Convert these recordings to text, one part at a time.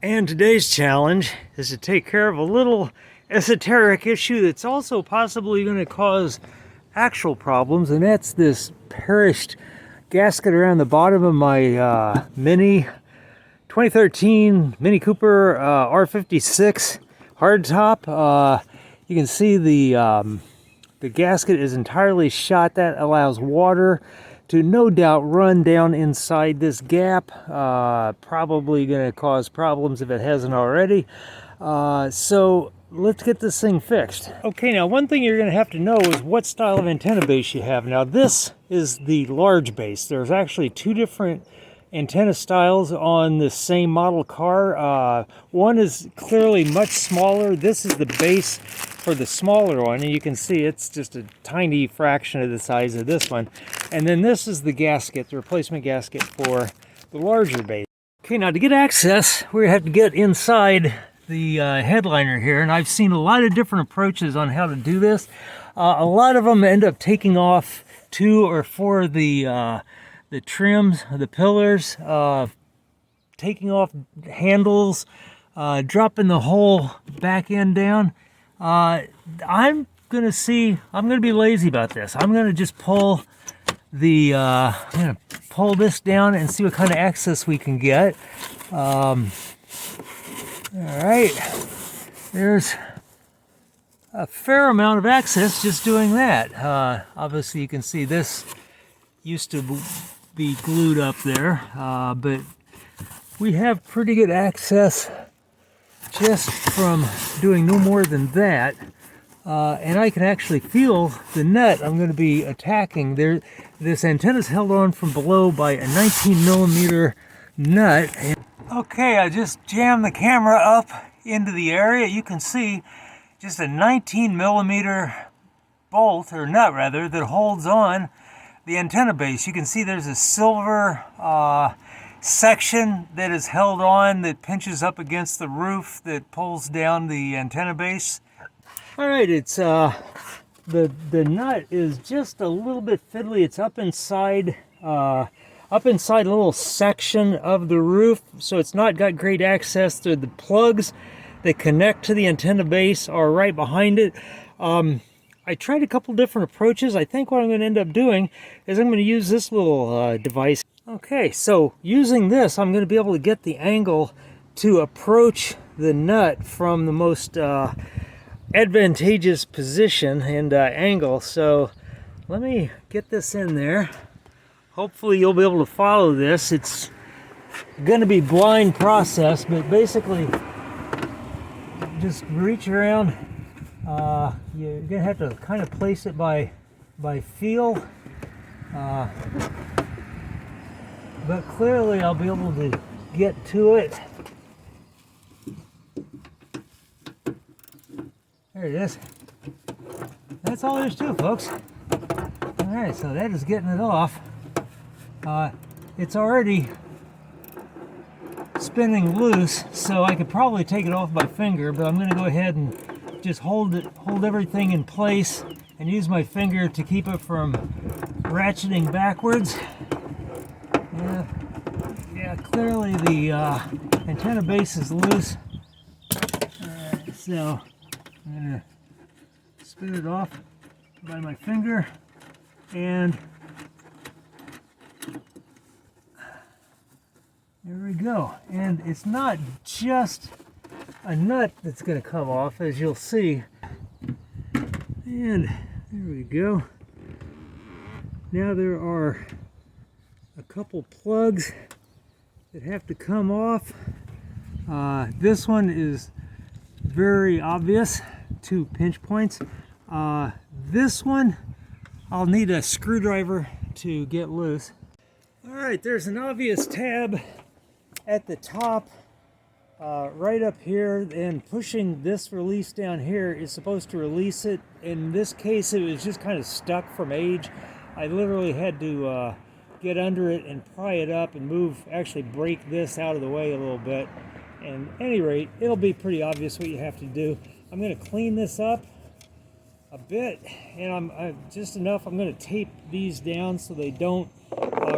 And today's challenge is to take care of a little esoteric issue that's also possibly going to cause actual problems, and that's this perished gasket around the bottom of my Mini 2013 Mini Cooper R56 hardtop. You can see the gasket is entirely shot. That allows water to no doubt run down inside this gap. Probably going to cause problems if it hasn't already. So let's get this thing fixed. Okay, now one thing you're going to have to know is what style of antenna base you have. Now this is the large base. There's actually two different antenna styles on the same model car. One is clearly much smaller. This is the base for the smaller one, and you can see it's just a tiny fraction of the size of this one. And then this is the gasket, the replacement gasket for the larger base. Okay, now to get access, we have to get inside the headliner here, and I've seen a lot of different approaches on how to do this. A lot of them end up taking off 2 or 4 of the trims, the pillars, taking off handles, dropping the whole back end down. I'm gonna be lazy about this. I'm gonna just pull this down and see what kind of access we can get. All right, there's a fair amount of access just doing that. Obviously you can see this used to be glued up there, but we have pretty good access just from doing no more than that. And I can actually feel the nut I'm going to be attacking. This antenna is held on from below by a 19mm nut. Okay, I just jammed the camera up into the area. You can see just a 19mm bolt, or nut rather, that holds on the antenna base. You can see there's a silver section that is held on that pinches up against the roof that pulls down the antenna base. All right, it's the nut is just a little bit fiddly. It's up inside a little section of the roof, so it's not got great access to the plugs that connect to the antenna base are right behind it. I tried a couple different approaches. I think what I'm going to end up doing is I'm going to use this little device. Okay, so using this, I'm going to be able to get the angle to approach the nut from the most advantageous position and angle. So let me get this in there. Hopefully you'll be able to follow this. It's going to be blind process, but basically just reach around. You're going to have to kind of place it by feel. But clearly I'll be able to get to it. There it is. That's all there is to it, folks. Alright, so that is getting it off. It's already spinning loose, so I could probably take it off by finger, but I'm going to go ahead and just hold everything in place and use my finger to keep it from ratcheting backwards. Yeah, clearly the antenna base is loose. So I'm going to spin it off by my finger, and there we go. And it's not just a nut that's going to come off, as you'll see. And there we go. Now there are a couple plugs that have to come off. This one is very obvious, 2 pinch points. This one I'll need a screwdriver to get loose. All right, there's an obvious tab at the top right up here, and pushing this release down here is supposed to release it. In this case, it was just kind of stuck from age. I literally had to get under it and pry it up and actually break this out of the way a little bit. And at any rate, it'll be pretty obvious what you have to do. I'm going to clean this up a bit, and I'm just enough. I'm going to tape these down so they don't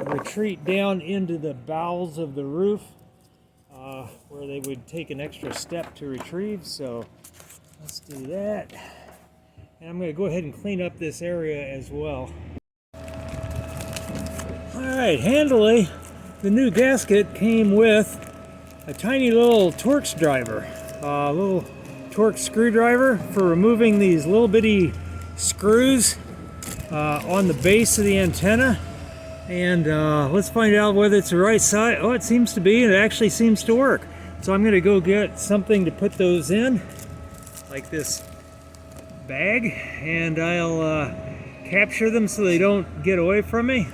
retreat down into the bowels of the roof. where they would take an extra step to retrieve. So let's do that. And I'm going to go ahead and clean up this area as well. Alright, handily, the new gasket came with a tiny little Torx driver. A little Torx screwdriver for removing these little bitty screws on the base of the antenna. And let's find out whether it's the right size. Oh, it seems to be, and it actually seems to work. So I'm going to go get something to put those in, like this bag, and I'll capture them so they don't get away from me.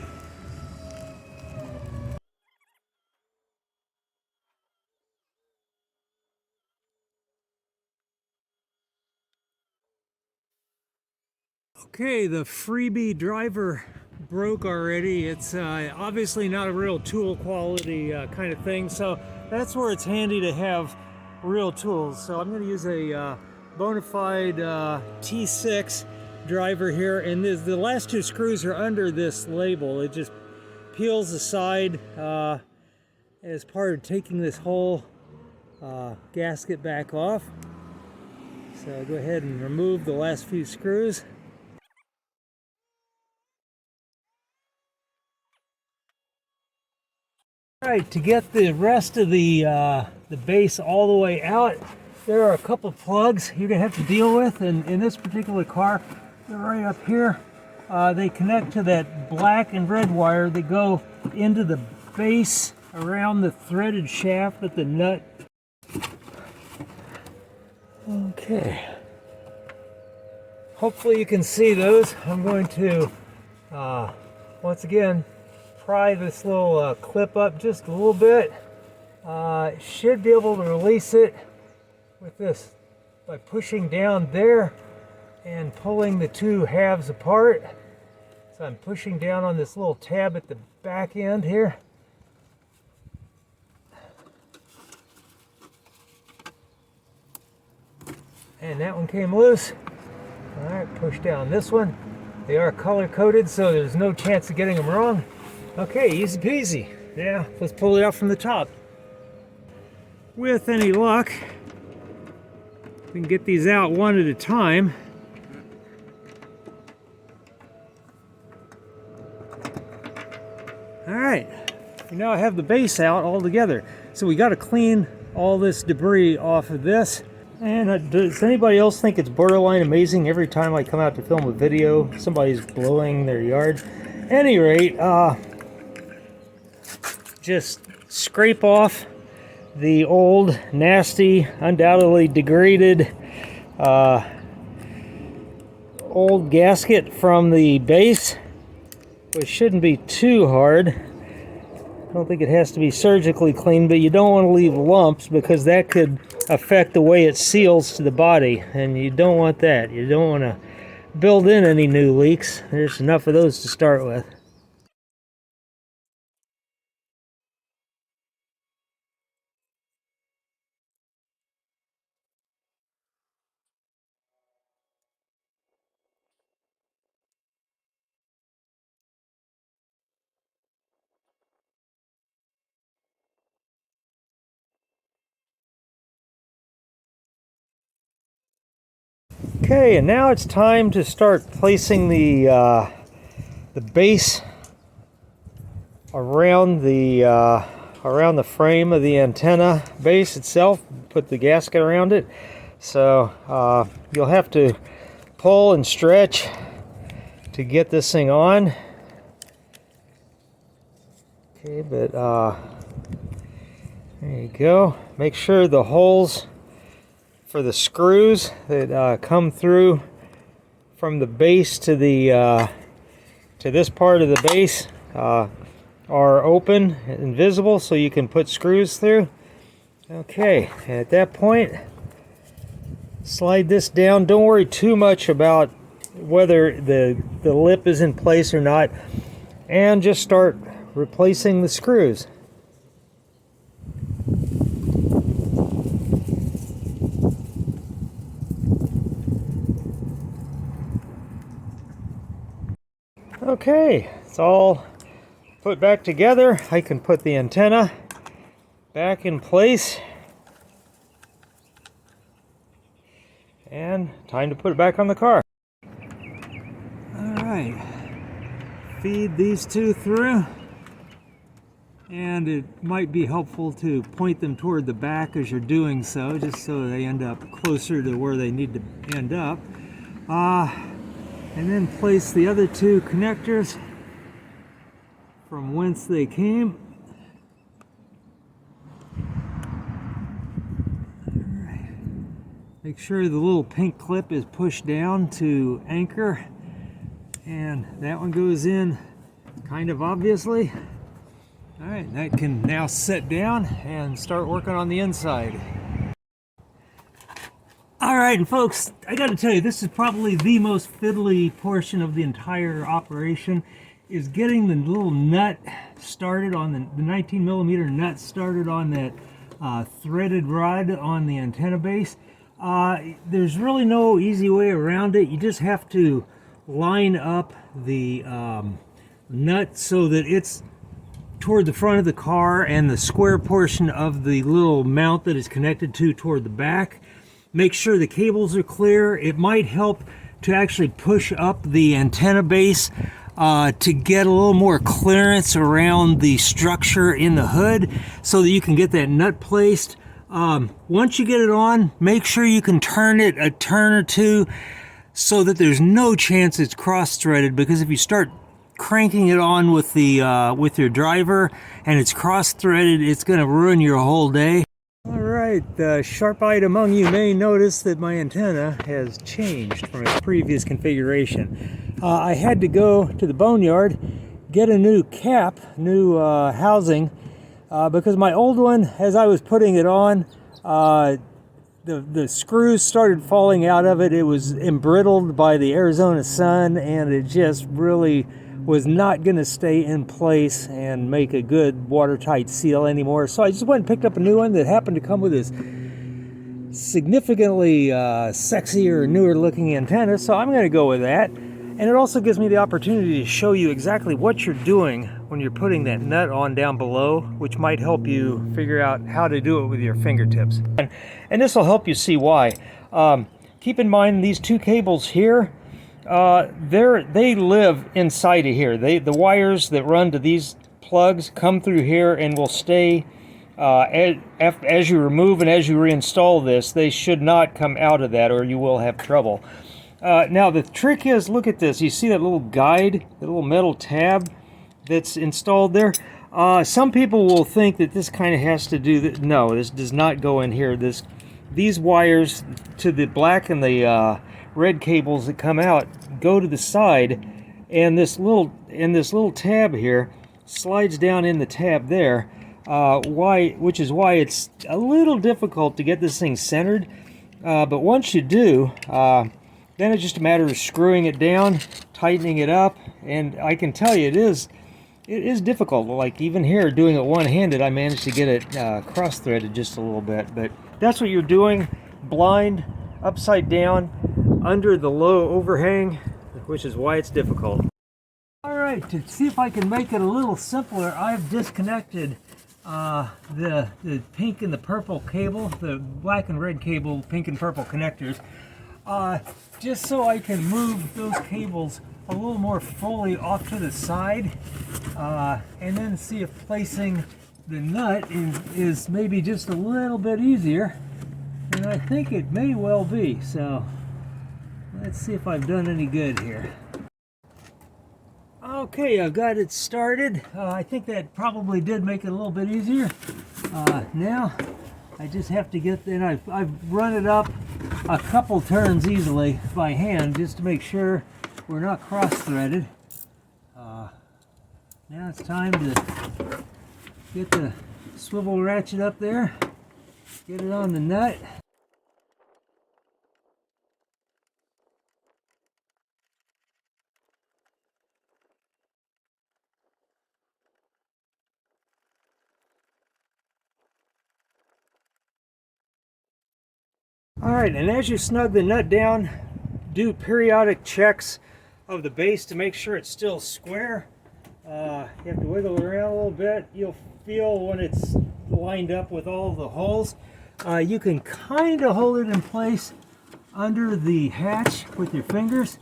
Okay, the freebie driver broke already. It's obviously not a real tool quality kind of thing, so that's where it's handy to have real tools. So I'm going to use a bona fide T6 driver here, and the last two screws are under this label. It just peels aside as part of taking this whole gasket back off. So I'll go ahead and remove the last few screws. Alright, to get the rest of the base all the way out, there are a couple plugs you're going to have to deal with, and in this particular car, they're right up here. They connect to that black and red wire that go into the base around the threaded shaft at the nut. Okay. Hopefully you can see those. I'm going to, once again, pry this little clip up just a little bit. Should be able to release it with this by pushing down there and pulling the two halves apart. So I'm pushing down on this little tab at the back end here. And that one came loose. All right, push down this one. They are color coded, so there's no chance of getting them wrong. Okay, easy peasy. Yeah, let's pull it out from the top. With any luck, we can get these out one at a time. All right, we now have the base out all together. So we got to clean all this debris off of this. And does anybody else think it's borderline amazing every time I come out to film a video, somebody's blowing their yard? At any rate, just scrape off the old, nasty, undoubtedly degraded old gasket from the base, which shouldn't be too hard. I don't think it has to be surgically clean, but you don't want to leave lumps because that could affect the way it seals to the body, and you don't want that. You don't want to build in any new leaks. There's enough of those to start with. Okay, and now it's time to start placing the base around the frame of the antenna base itself. Put the gasket around it. So you'll have to pull and stretch to get this thing on. Okay, but there you go. Make sure the holes for the screws that come through from the base to the to this part of the base are open and visible, so you can put screws through. Okay, at that point, slide this down. Don't worry too much about whether the lip is in place or not, and just start replacing the screws. Okay, it's all put back together. I can put the antenna back in place. And time to put it back on the car. Alright, feed these two through. And it might be helpful to point them toward the back as you're doing so, just so they end up closer to where they need to end up. And then place the other two connectors from whence they came. Alright. Make sure the little pink clip is pushed down to anchor. And that one goes in kind of obviously. Alright, that can now sit down and start working on the inside. Alright, and folks, I gotta tell you, this is probably the most fiddly portion of the entire operation, is getting the little nut started on the 19 millimeter nut started on that threaded rod on the antenna base. There's really no easy way around it. You just have to line up the nut so that it's toward the front of the car and the square portion of the little mount that is connected to toward the back. Make sure the cables are clear. It might help to actually push up the antenna base to get a little more clearance around the structure in the hood so that you can get that nut placed. Once you get it on, make sure you can turn it a turn or two so that there's no chance it's cross-threaded, because if you start cranking it on with the with your driver and it's cross-threaded, it's going to ruin your whole day. Alright, the sharp-eyed among you may notice that my antenna has changed from its previous configuration. I had to go to the boneyard, get a new cap, new housing, because my old one, as I was putting it on, the screws started falling out of it. It was embrittled by the Arizona sun, and it just really was not going to stay in place and make a good watertight seal anymore. So I just went and picked up a new one that happened to come with this significantly sexier, newer looking antenna. So I'm going to go with that. And it also gives me the opportunity to show you exactly what you're doing when you're putting that nut on down below, which might help you figure out how to do it with your fingertips. And this will help you see why. Keep in mind these two cables here, they live inside of here. The wires that run to these plugs come through here and will stay as you remove and as you reinstall this. They should not come out of that, or you will have trouble. Now the trick is, look at this. You see that little guide, that little metal tab that's installed there? Some people will think that this kind of has to do that. No, this does not go in here. These wires to the black and the red cables that come out go to the side, and this little tab here slides down in the tab there. Which is why it's a little difficult to get this thing centered. But once you do, then it's just a matter of screwing it down, tightening it up, and I can tell you it is difficult. Like even here, doing it one-handed, I managed to get it cross-threaded just a little bit. But that's what you're doing, blind, upside down, under the low overhang, which is why it's difficult. Alright, to see if I can make it a little simpler, I've disconnected the pink and the purple cable, the black and red cable, pink and purple connectors, just so I can move those cables a little more fully off to the side, and then see if placing the nut is maybe just a little bit easier, and I think it may well be. So let's see if I've done any good here. Okay, I've got it started. I think that probably did make it a little bit easier. Now I just have to get, and I've run it up a couple turns easily by hand just to make sure we're not cross-threaded. Now it's time to get the swivel ratchet up there, get it on the nut. Alright, and as you snug the nut down, do periodic checks of the base to make sure it's still square. You have to wiggle around a little bit. You'll feel when it's lined up with all the holes. You can kind of hold it in place under the hatch with your fingers,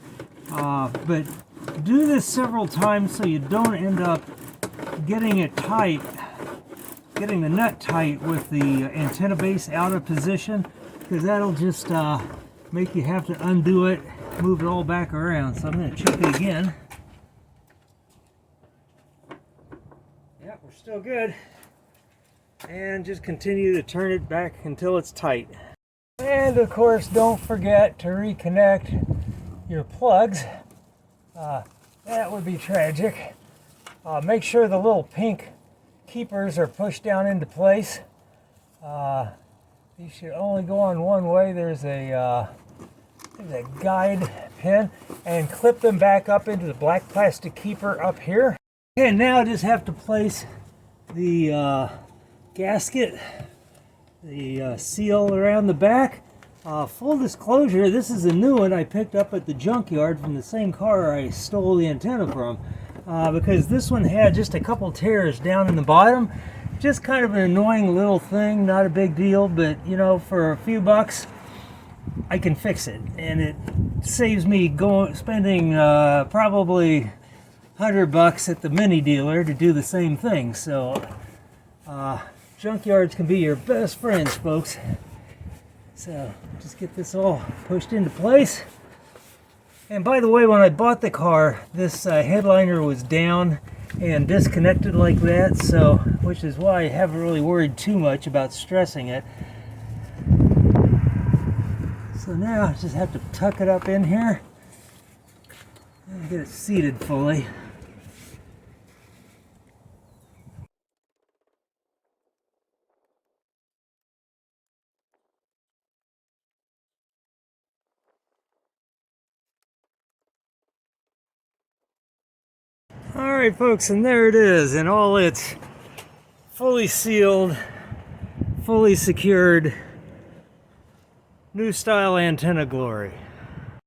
but do this several times so you don't end up getting it tight, getting the nut tight with the antenna base out of position, because that'll just make you have to undo it, move it all back around. So I'm going to check it again. Yeah, we're still good. And just continue to turn it back until it's tight. And of course, don't forget to reconnect your plugs. That would be tragic. Make sure the little pink keepers are pushed down into place. These should only go on one way. There's a guide pin, and clip them back up into the black plastic keeper up here. And now I just have to place the gasket, the seal around the back. Full disclosure, this is a new one I picked up at the junkyard from the same car I stole the antenna from, because this one had just a couple tears down in the bottom. Just kind of an annoying little thing, not a big deal, but you know, for a few bucks I can fix it, and it saves me spending probably $100 at the mini dealer to do the same thing. So junkyards can be your best friends, folks. So just get this all pushed into place. And by the way, when I bought the car, this headliner was down and disconnected like that, so which is why I haven't really worried too much about stressing it. So now I just have to tuck it up in here and get it seated fully. Alright folks, and there it is in all its fully sealed, fully secured, new style antenna glory.